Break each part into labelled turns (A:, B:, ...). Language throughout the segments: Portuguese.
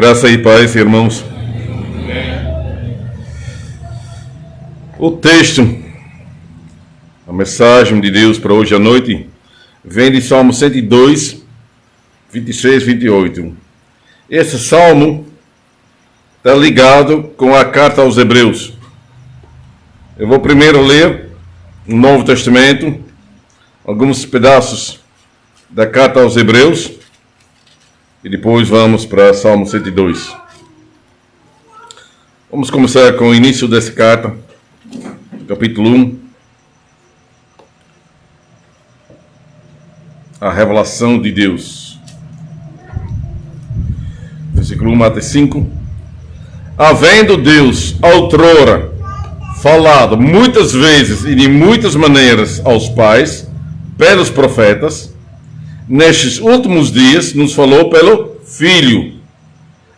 A: Graça e paz, irmãos. O texto, a mensagem de Deus para hoje à noite, vem de Salmo 102, 26, 28. Esse salmo está ligado com a carta aos Hebreus. Eu vou primeiro ler o Novo Testamento, alguns pedaços da carta aos Hebreus, e depois vamos para Salmo 102. Vamos começar com o início dessa carta, capítulo 1. A revelação de Deus. Versículo 1 até 5. Havendo Deus outrora falado muitas vezes e de muitas maneiras aos pais, pelos profetas, nestes últimos dias nos falou pelo Filho,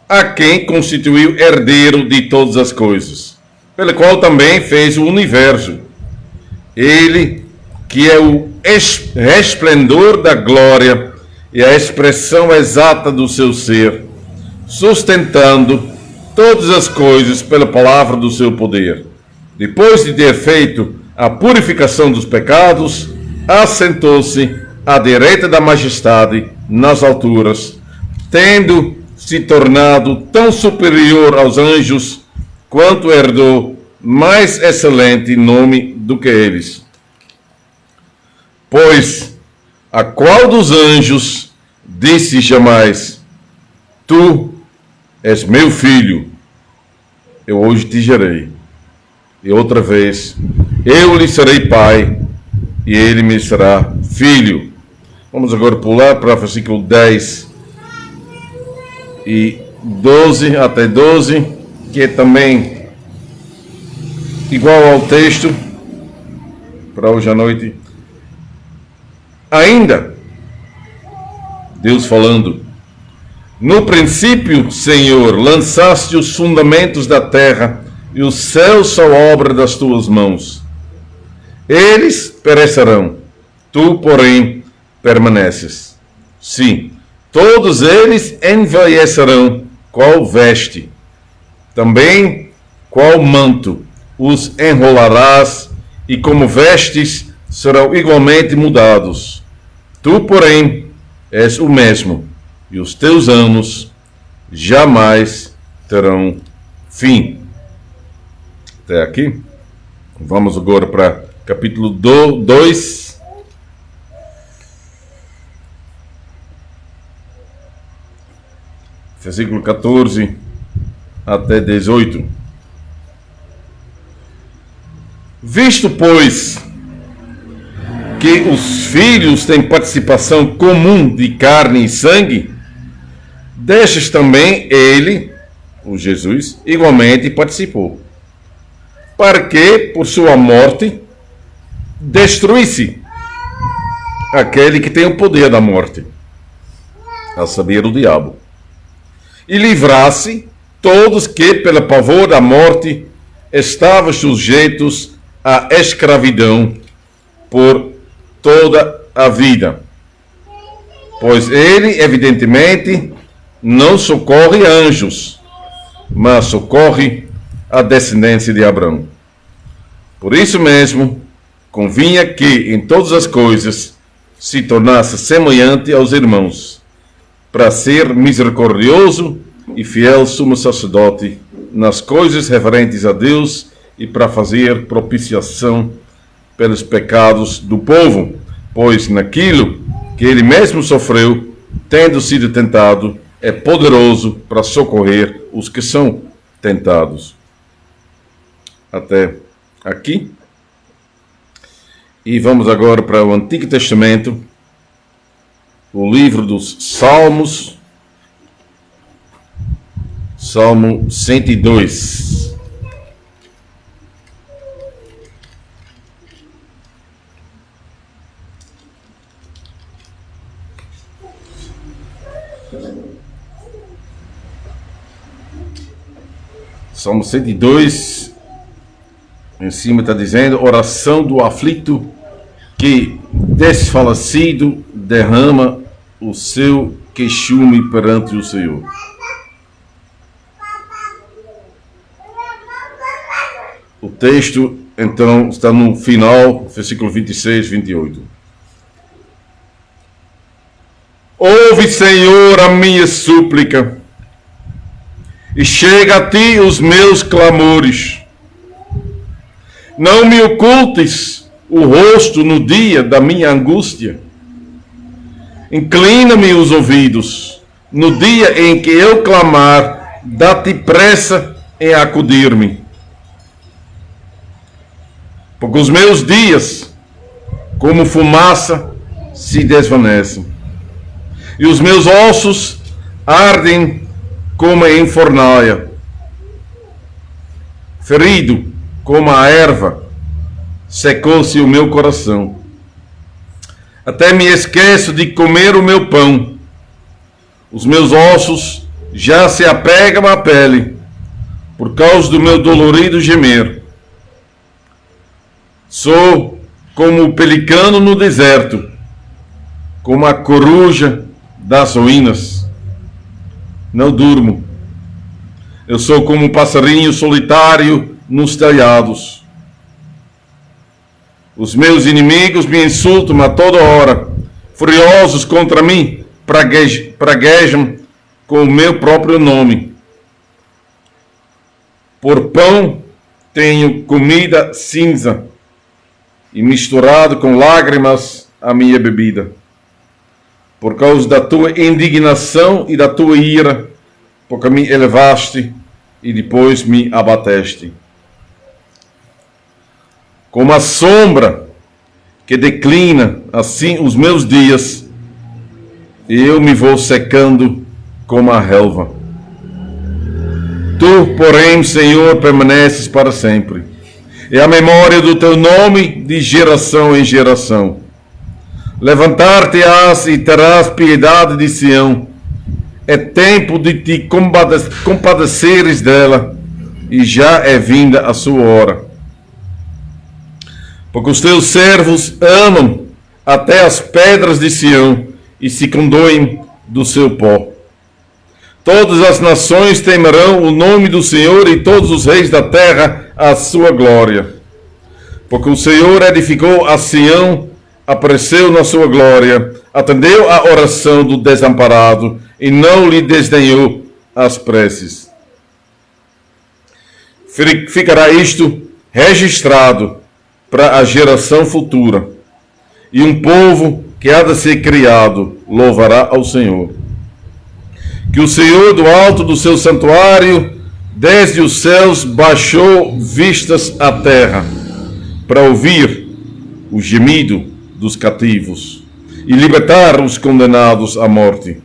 A: a quem constituiu herdeiro de todas as coisas, pelo qual também fez o universo. Ele, que é o resplendor da glória e a expressão exata do seu ser, sustentando todas as coisas pela palavra do seu poder. Depois de ter feito a purificação dos pecados, assentou-se à direita da majestade nas alturas, tendo se tornado tão superior aos anjos, quanto herdou mais excelente nome do que eles. Pois a qual dos anjos disse jamais: Tu és meu filho, eu hoje te gerei. E outra vez, eu lhe serei pai, e ele me será filho. Vamos agora pular para o versículo 10 e 12 até 12, que é também igual ao texto para hoje à noite. Ainda, Deus falando: No princípio, Senhor, lançaste os fundamentos da terra, e os céus são obra das tuas mãos. Eles perecerão, tu, porém, permaneces. Sim, todos eles envelhecerão, qual veste. Também, qual manto, os enrolarás, e como vestes, serão igualmente mudados. Tu, porém, és o mesmo, e os teus anos jamais terão fim. Até aqui. Vamos agora para capítulo 2. Versículo 14 até 18. Visto, pois, que os filhos têm participação comum de carne e sangue, destes também ele, o Jesus, igualmente participou, para que, por sua morte, destruísse aquele que tem o poder da morte, a saber, o diabo, e livrasse todos que, pelo pavor da morte, estavam sujeitos à escravidão por toda a vida. Pois ele, evidentemente, não socorre anjos, mas socorre a descendência de Abraão. Por isso mesmo, convinha que em todas as coisas se tornasse semelhante aos irmãos, para ser misericordioso e fiel sumo sacerdote nas coisas referentes a Deus e para fazer propiciação pelos pecados do povo, pois naquilo que ele mesmo sofreu, tendo sido tentado, é poderoso para socorrer os que são tentados. Até aqui. E vamos agora para o Antigo Testamento, o livro dos Salmos, Salmo 102. Salmo 102, em cima está dizendo: oração do aflito que, desfalecido, derrama o seu queixume perante o Senhor. O texto, então, está no final, versículo 26, 28. Ouve, Senhor, a minha súplica, e chega a ti os meus clamores. Não me ocultes o rosto no dia da minha angústia. Inclina-me os ouvidos. No dia em que eu clamar, dá-te pressa em acudir-me. Porque os meus dias, como fumaça, se desvanecem. E os meus ossos ardem como em fornalha. Ferido como a erva, secou-se o meu coração. Até me esqueço de comer o meu pão. Os meus ossos já se apegam à pele, por causa do meu dolorido gemer. Sou como o pelicano no deserto, como a coruja das ruínas. Não durmo. Eu sou como um passarinho solitário nos telhados. Os meus inimigos me insultam a toda hora. Furiosos contra mim, praguejam com o meu próprio nome. Por pão tenho comida cinza, e misturado com lágrimas a minha bebida. Por causa da tua indignação e da tua ira, porque me elevaste e depois me abateste. Como a sombra que declina, assim os meus dias, e eu me vou secando como a relva. Tu, porém, Senhor, permaneces para sempre, e a memória do teu nome de geração em geração. Levantar-te-ás e terás piedade de Sião. É tempo de te compadeceres dela, e já é vinda a sua hora. Porque os teus servos amam até as pedras de Sião e se condoem do seu pó. Todas as nações temerão o nome do Senhor e todos os reis da terra a sua glória. Porque o Senhor edificou a Sião, apareceu na sua glória, atendeu à oração do desamparado e não lhe desdenhou as preces. Ficará isto registrado para a geração futura, e um povo que há de ser criado louvará ao Senhor. Que o Senhor do alto do seu santuário, desde os céus, baixou vistas à terra, para ouvir o gemido dos cativos e libertar os condenados à morte,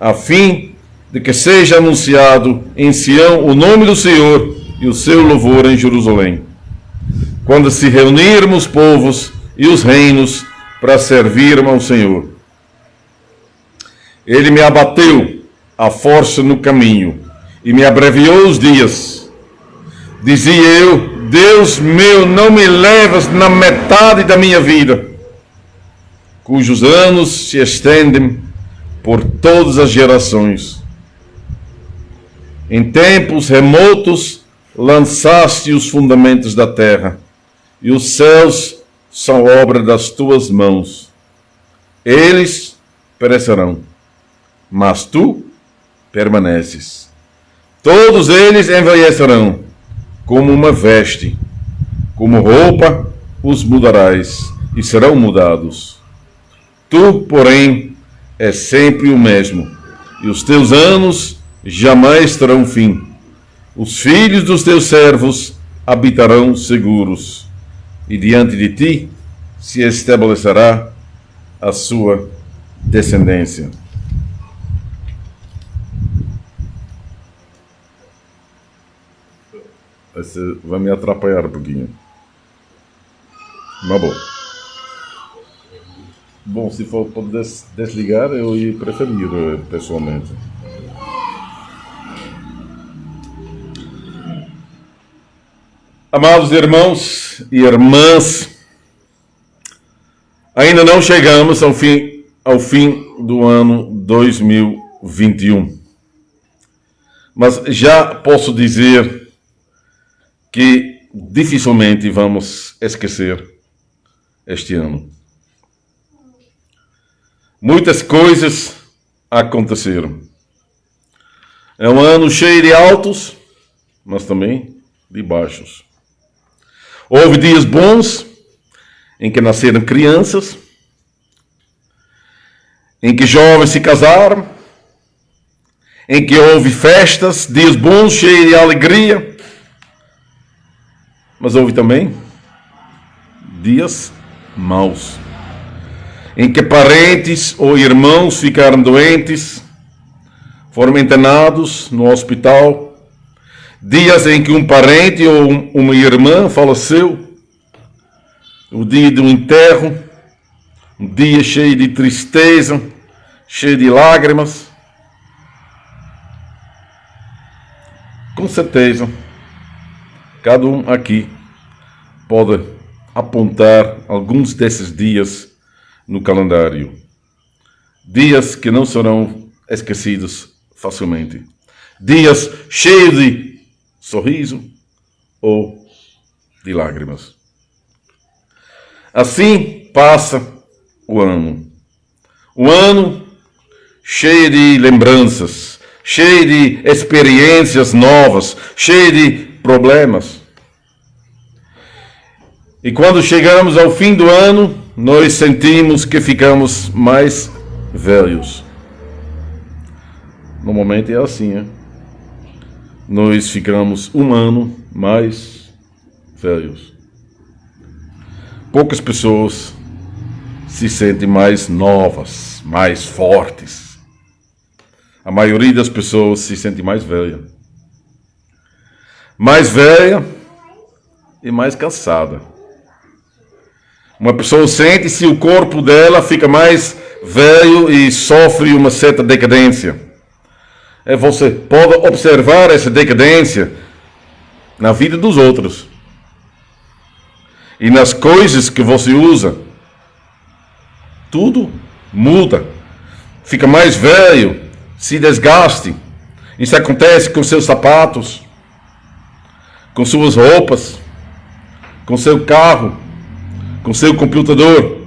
A: a fim de que seja anunciado em Sião o nome do Senhor e o seu louvor em Jerusalém. Quando se reunirmos os povos e os reinos para servir ao Senhor. Ele me abateu a força no caminho e me abreviou os dias. Dizia eu: Deus meu, não me levas na metade da minha vida, cujos anos se estendem por todas as gerações. Em tempos remotos lançaste os fundamentos da terra, e os céus são obra das tuas mãos. Eles perecerão, mas tu permaneces. Todos eles envelhecerão como uma veste, como roupa os mudarás, e serão mudados. Tu, porém, és sempre o mesmo, e os teus anos jamais terão fim. Os filhos dos teus servos habitarão seguros, e diante de ti se estabelecerá a sua descendência. Você vai me atrapalhar um pouquinho. Mas bom. Bom, se for poder desligar, eu ia preferir pessoalmente. Amados irmãos e irmãs, ainda não chegamos ao fim do ano 2021. Mas já posso dizer que dificilmente vamos esquecer este ano. Muitas coisas aconteceram. É um ano cheio de altos, mas também de baixos. Houve dias bons, em que nasceram crianças, em que jovens se casaram, em que houve festas, dias bons, cheios de alegria. Mas houve também dias maus, em que parentes ou irmãos ficaram doentes, foram internados no hospital, dias em que um parente ou uma irmã faleceu, o dia do enterro, um dia cheio de tristeza, cheio de lágrimas. Com certeza, cada um aqui pode apontar alguns desses dias no calendário. Dias que não serão esquecidos facilmente. Dias cheios de sorriso ou de lágrimas. Assim passa o ano. Um ano cheio de lembranças, cheio de experiências novas, cheio de problemas. E quando chegamos ao fim do ano, nós sentimos que ficamos mais velhos. Normalmente é assim, né? Nós ficamos um ano mais velhos. Poucas pessoas se sentem mais novas, mais fortes. A maioria das pessoas se sente mais velha. Mais velha e mais cansada. Uma pessoa sente se o corpo dela fica mais velho e sofre uma certa decadência. Você pode observar essa decadência na vida dos outros. E nas coisas que você usa. Tudo muda. Fica mais velho, se desgaste. Isso acontece com seus sapatos, com suas roupas, com seu carro, com seu computador,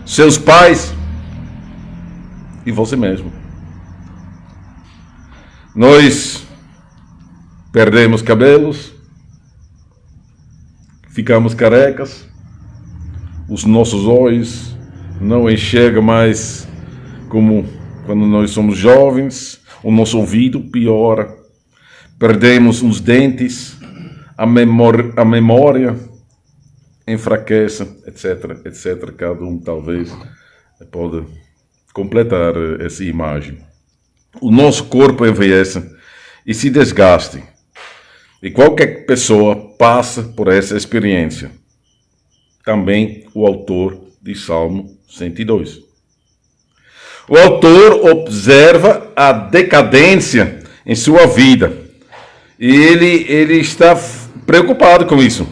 A: seus pais e você mesmo. Nós perdemos cabelos, ficamos carecas, os nossos olhos não enxergam mais como quando nós somos jovens, o nosso ouvido piora, perdemos os dentes, a memória enfraquece, etc, etc. Cada um talvez pode completar essa imagem. O nosso corpo envelhece e se desgaste. E qualquer pessoa passa por essa experiência. Também o autor de Salmo 102. O autor observa a decadência em sua vida. E ele está preocupado com isso.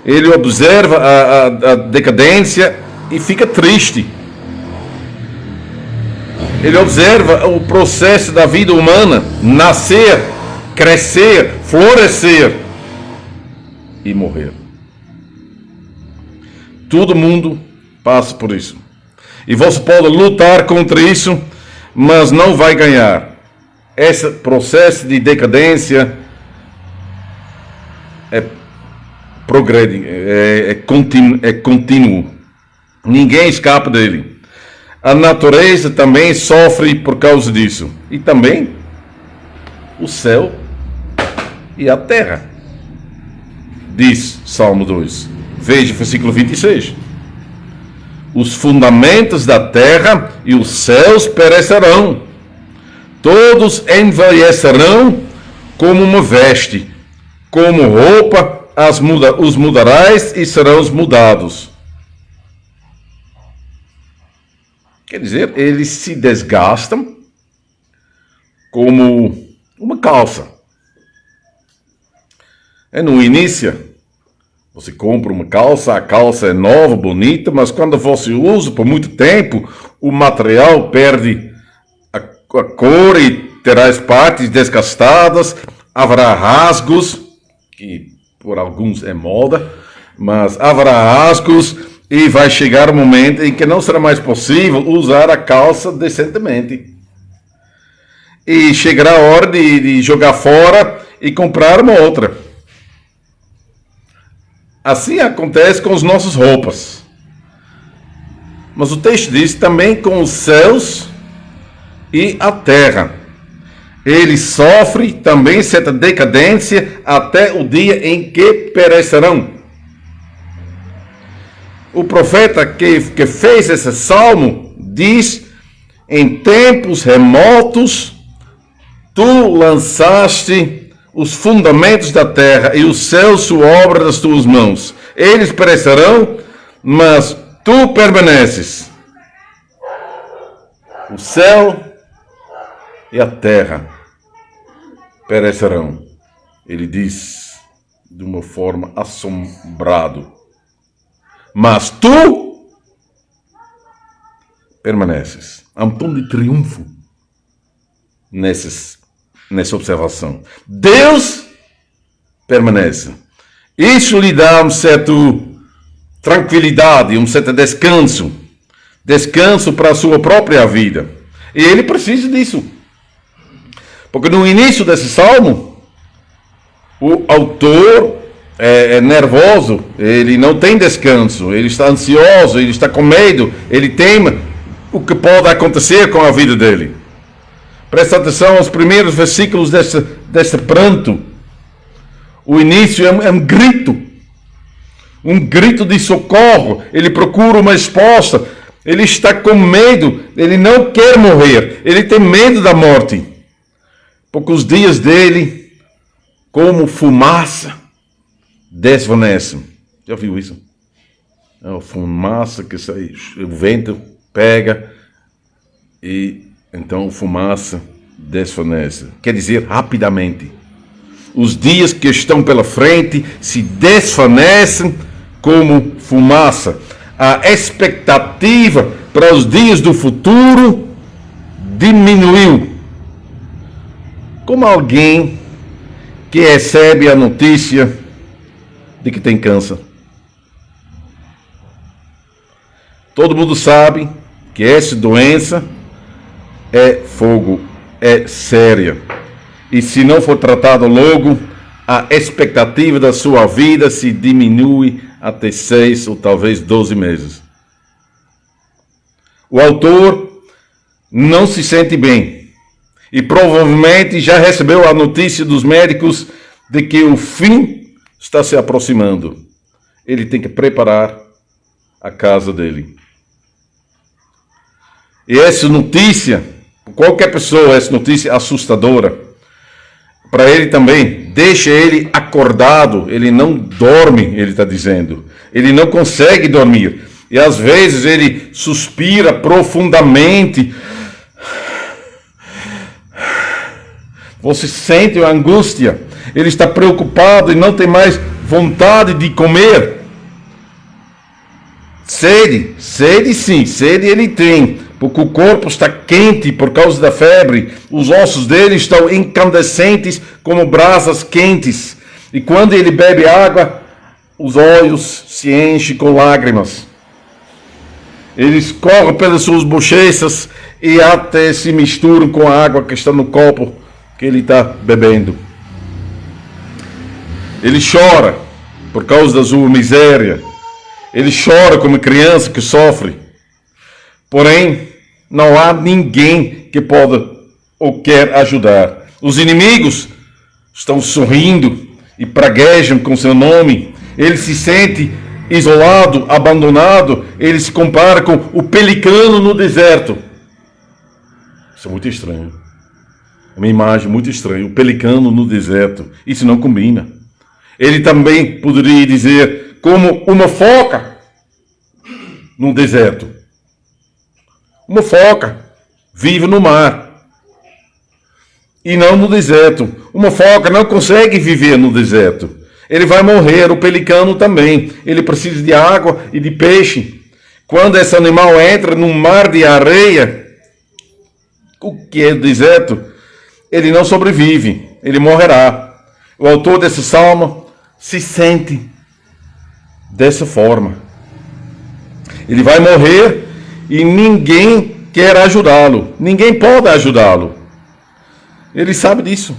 A: Ele observa a decadência e fica triste. Ele observa o processo da vida humana, nascer, crescer, florescer e morrer. Todo mundo passa por isso. E você pode lutar contra isso, mas não vai ganhar. Esse processo de decadência progrede, é contínuo. Ninguém escapa dele. A natureza também sofre por causa disso. E também o céu e a terra. Diz Salmo 2. Veja o versículo 26. Os fundamentos da terra e os céus perecerão. Todos envelhecerão como uma veste. Como roupa os mudarás e serão mudados. Quer dizer, eles se desgastam como uma calça. No início, você compra uma calça, a calça é nova, bonita, mas quando você usa por muito tempo, o material perde a cor e terá as partes desgastadas, haverá rasgos, que por alguns é moda, mas haverá ascos e vai chegar um momento em que não será mais possível usar a calça decentemente. E chegará a hora de jogar fora e comprar uma outra. Assim acontece com as nossas roupas. Mas o texto diz também com os céus e a terra. Ele sofre também certa decadência até o dia em que perecerão. O profeta que fez esse salmo diz: em tempos remotos, tu lançaste os fundamentos da terra e o céu sua obra das tuas mãos. Eles perecerão, mas tu permaneces. O céu e a terra perecerão. Ele diz de uma forma assombrado. Mas tu permaneces. Há um tom de triunfo nessa observação. Deus permanece. Isso lhe dá um certo tranquilidade, um certo descanso. Descanso para a sua própria vida. E ele precisa disso. Porque no início desse salmo, o autor é nervoso, ele não tem descanso, ele está ansioso, ele está com medo, ele teme o que pode acontecer com a vida dele. Presta atenção aos primeiros versículos desse pranto. O início é um grito de socorro. Ele procura uma resposta. Ele está com medo. Ele não quer morrer. Ele tem medo da morte. Porque os dias dele, como fumaça, desvanecem. Já viu isso? É uma fumaça que sai, o vento pega e então fumaça desvanece. Quer dizer, rapidamente. Os dias que estão pela frente se desvanecem como fumaça. A expectativa para os dias do futuro diminuiu. Como alguém que recebe a notícia de que tem câncer. Todo mundo sabe que essa doença é fogo, é séria. E se não for tratado logo, a expectativa da sua vida se diminui até 6 ou talvez 12 meses. O autor não se sente bem e provavelmente já recebeu a notícia dos médicos de que o fim está se aproximando. Ele tem que preparar a casa dele. E essa notícia, qualquer pessoa, essa notícia assustadora, para ele também, deixa ele acordado, ele não dorme, ele está dizendo. Ele não consegue dormir. E às vezes ele suspira profundamente. Você sente a angústia. Ele está preocupado e não tem mais vontade de comer. Sede sim, sede ele tem. Porque o corpo está quente por causa da febre. Os ossos dele estão incandescentes como brasas quentes. E quando ele bebe água, os olhos se enchem com lágrimas. Eles correm pelas suas bochechas e até se misturam com a água que está no copo que ele está bebendo. Ele chora por causa da sua miséria. Ele chora como criança que sofre. Porém, não há ninguém que pode ou quer ajudar. Os inimigos estão sorrindo e praguejam com seu nome. Ele se sente isolado, abandonado. Ele se compara com o pelicano no deserto. Isso é muito estranho. É uma imagem muito estranha. O pelicano no deserto. Isso não combina. Ele também poderia dizer como uma foca no deserto. Uma foca vive no mar e não no deserto. Uma foca não consegue viver no deserto. Ele vai morrer, o pelicano também. Ele precisa de água e de peixe. Quando esse animal entra num mar de areia, o que é deserto, ele não sobrevive, ele morrerá. O autor desse salmo se sente dessa forma. Ele vai morrer e ninguém quer ajudá-lo. Ninguém pode ajudá-lo. Ele sabe disso.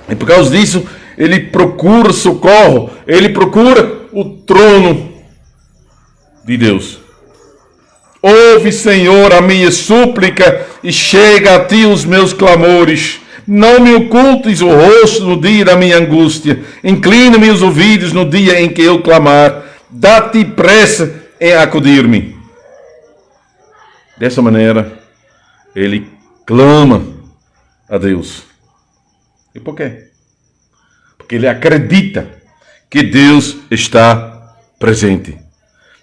A: E por causa disso, ele procura socorro. Ele procura o trono de Deus. Ouve, Senhor, a minha súplica e chega a ti os meus clamores. Não me ocultes o rosto no dia da minha angústia. Inclina-me os ouvidos no dia em que eu clamar. Dá-te pressa em acudir-me. Dessa maneira, ele clama a Deus. E por quê? Porque ele acredita que Deus está presente.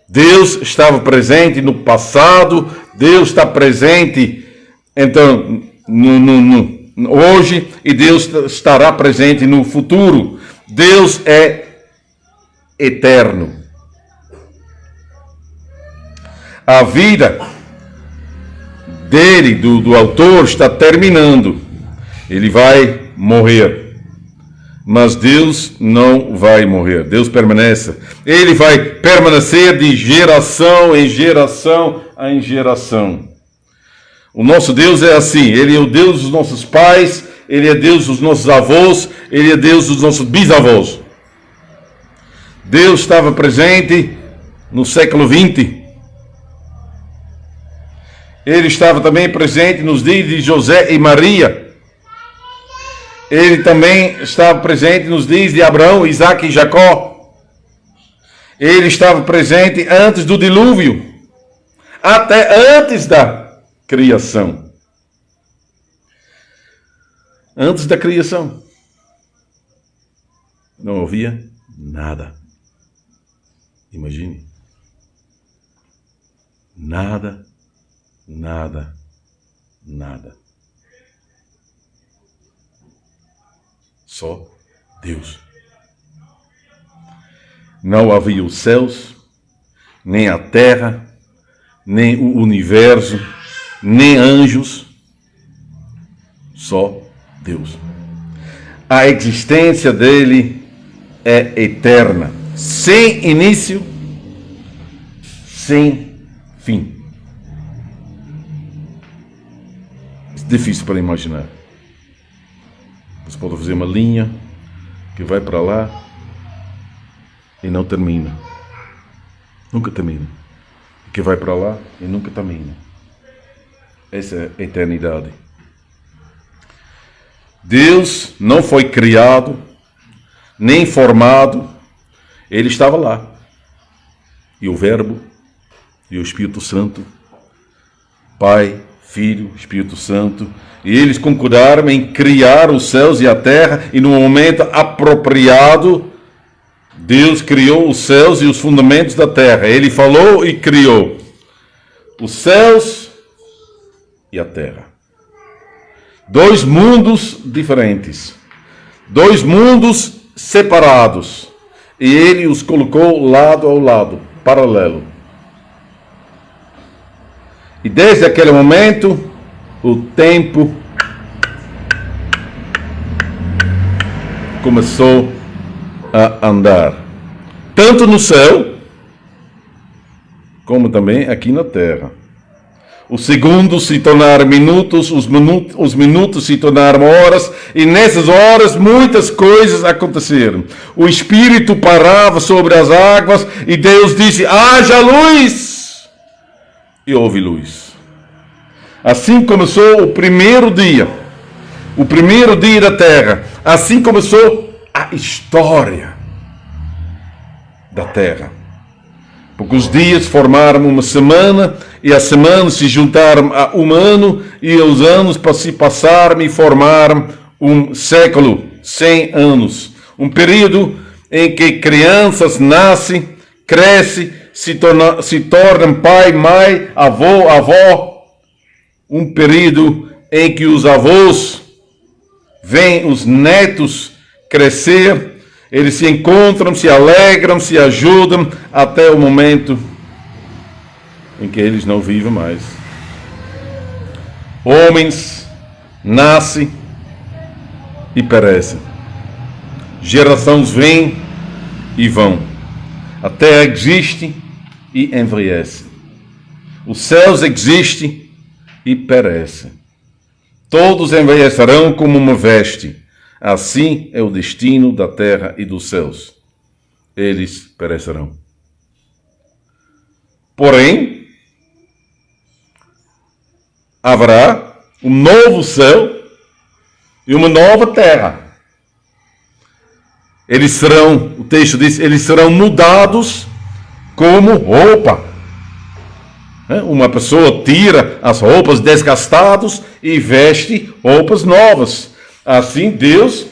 A: Deus estava presente no passado, Deus está presente, então, hoje, e Deus estará presente no futuro. Deus é eterno. A vida dele, do autor, está terminando. Ele vai morrer. Mas Deus não vai morrer. Deus permanece. Ele vai permanecer de geração em geração em geração. O nosso Deus é assim. Ele é o Deus dos nossos pais. Ele é Deus dos nossos avós. Ele é Deus dos nossos bisavós. Deus estava presente no século 20. Ele estava também presente nos dias de José e Maria. Ele também estava presente nos dias de Abraão, Isaac e Jacó. Ele estava presente antes do dilúvio, até antes da criação. Antes da criação, não havia nada. Imagine. Nada. Nada, nada. Só Deus. Não havia os céus, nem a terra, nem o universo, nem anjos. Só Deus. A existência dele é eterna, sem início, sem fim. Difícil para imaginar. Você pode fazer uma linha que vai para lá e não termina. Nunca termina. Que vai para lá e nunca termina. Essa é a eternidade. Deus não foi criado, nem formado. Ele estava lá. E o Verbo e o Espírito Santo, Pai, Filho, Espírito Santo, e eles concordaram em criar os céus e a terra, e no momento apropriado, Deus criou os céus e os fundamentos da terra. Ele falou e criou os céus e a terra. Dois mundos diferentes, dois mundos separados, e ele os colocou lado ao lado, paralelo. E desde aquele momento, o tempo começou a andar. Tanto no céu, como também aqui na terra. Os segundos se tornaram minutos, os minutos se tornaram horas, e nessas horas muitas coisas aconteceram. O Espírito parava sobre as águas, e Deus disse: haja luz! E houve luz. Assim começou o primeiro dia da terra. Assim começou a história da terra. Porque os dias formaram uma semana, e as semanas se juntaram a um ano, e os anos se passaram e formaram um século, 100 anos. Um período em que crianças nascem, crescem, se tornam pai, mãe, avô, avó. Um período em que os avós veem os netos crescer, eles se encontram, se alegram, se ajudam, até o momento em que eles não vivem mais. Homens nascem e perecem. Gerações vêm e vão. A terra existe e envelhece. Os céus existem e perecem. Todos envelhecerão como uma veste. Assim é o destino da terra e dos céus. Eles perecerão. Porém, haverá um novo céu e uma nova terra. Eles serão, o texto diz, eles serão mudados como roupa. Uma pessoa tira as roupas desgastadas e veste roupas novas. Assim Deus,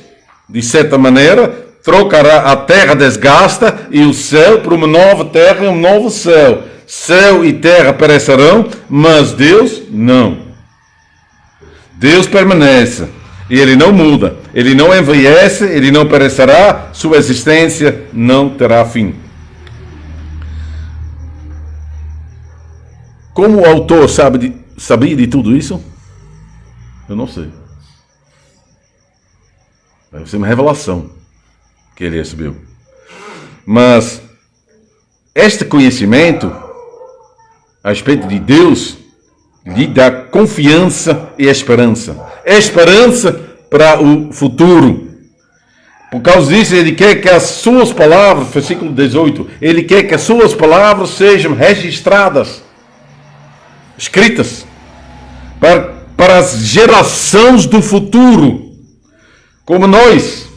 A: de certa maneira, trocará a terra desgasta e o céu por uma nova terra e um novo céu. Céu e terra perecerão, mas Deus não. Deus permanece e Ele não muda. Ele não envelhece, Ele não perecerá, sua existência não terá fim. Como o autor sabia de tudo isso? Eu não sei. Deve ser uma revelação que ele recebeu. Mas este conhecimento a respeito de Deus lhe dá confiança e esperança. Esperança para o futuro. Por causa disso, ele quer que as suas palavras, versículo 18, ele quer que as suas palavras sejam registradas, escritas, para as gerações do futuro, como nós,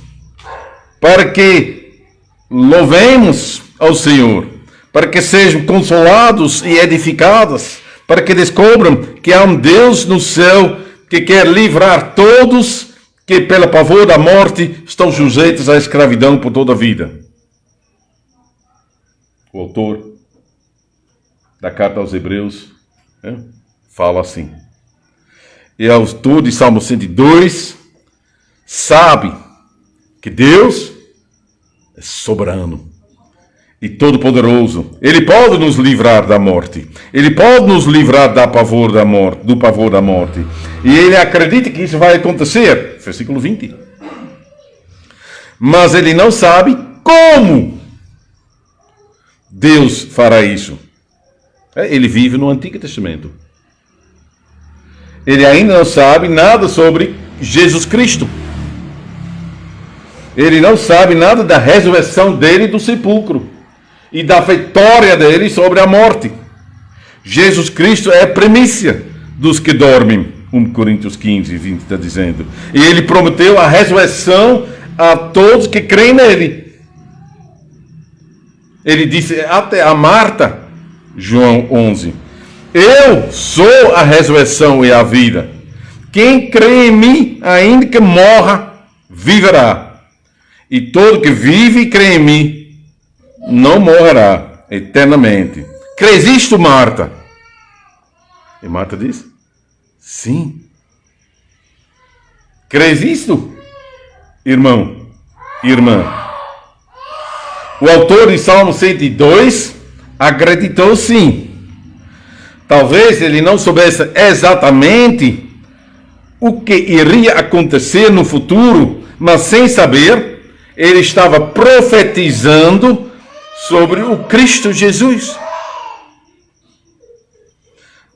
A: para que louvemos ao Senhor, para que sejam consolados e edificados, para que descubram que há um Deus no céu que quer livrar todos que, pelo pavor da morte, estão sujeitos à escravidão por toda a vida. O autor da carta aos Hebreus fala assim. E o autor de Salmo 102 sabe que Deus é soberano e todo-poderoso. Ele pode nos livrar da morte. Ele pode nos livrar do pavor da morte. E ele acredita que isso vai acontecer. Versículo 20. Mas ele não sabe como Deus fará isso. Ele vive no Antigo Testamento. Ele ainda não sabe nada sobre Jesus Cristo. Ele não sabe nada da ressurreição dele do sepulcro e da vitória dele sobre a morte. Jesus Cristo é a primícia dos que dormem. 1 Coríntios 15, 20 está dizendo. E ele prometeu a ressurreição a todos que creem nele. Ele disse até a Marta, João 11, eu sou a ressurreição e a vida. Quem crê em mim, ainda que morra, viverá. E todo que vive e crê em mim, não morrerá eternamente. Crês isto, Marta? E Marta diz, sim. Crês isto, irmão, irmã? O autor de Salmo 102 acreditou sim. Talvez ele não soubesse exatamente o que iria acontecer no futuro, mas sem saber, ele estava profetizando sobre o Cristo Jesus.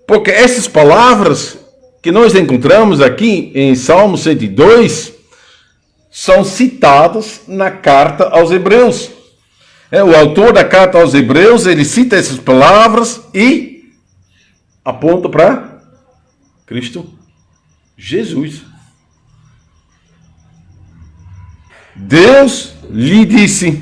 A: Porque essas palavras que nós encontramos aqui em Salmo 102 são citadas na carta aos Hebreus. O autor da carta aos Hebreus, ele cita essas palavras e aponta para Cristo Jesus. Deus lhe disse,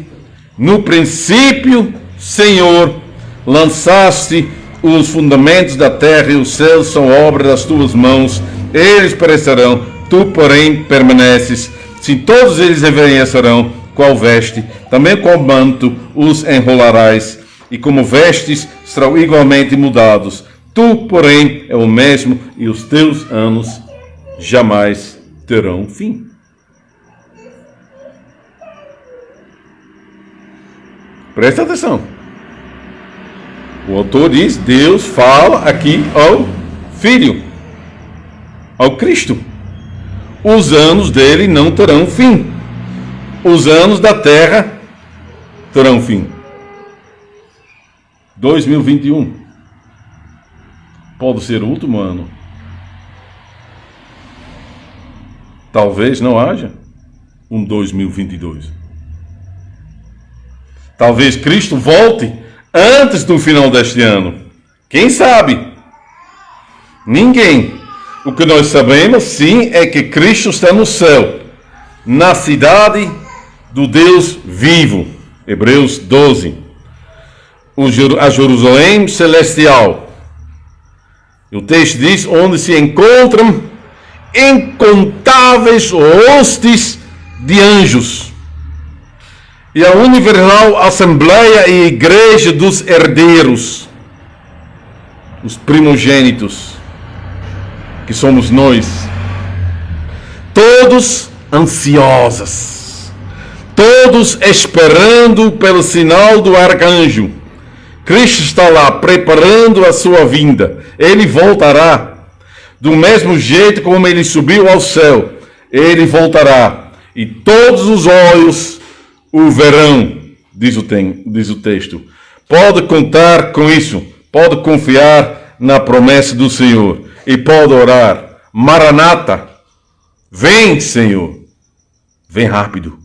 A: no princípio, Senhor, lançaste os fundamentos da terra e os céus são obra das tuas mãos, eles perecerão, tu, porém, permaneces. Se todos eles envelhecerão, qual veste, também com manto os enrolarás, e como vestes serão igualmente mudados. Tu, porém, é o mesmo, e os teus anos jamais terão fim. Presta atenção. O autor diz, Deus fala aqui ao Filho, ao Cristo. Os anos dele não terão fim. os anos da terra terão fim. 2021 pode ser o último ano. Talvez não haja um 2022. Talvez Cristo volte antes do final deste ano. Quem sabe? Ninguém. O que nós sabemos, sim, é que Cristo está no céu, na cidade do Deus vivo. Hebreus 12. A Jerusalém celestial. O texto diz, onde se encontram incontáveis hostes de anjos. E a universal Assembleia e Igreja dos Herdeiros, os primogênitos, que somos nós, todos ansiosos, todos esperando pelo sinal do arcanjo. Cristo está lá preparando a sua vinda. Ele voltará do mesmo jeito como ele subiu ao céu. Ele voltará e todos os olhos o verão, diz o texto. Pode contar com isso, pode confiar na promessa do Senhor e pode orar: Maranata, vem, Senhor, vem rápido.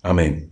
A: Amém.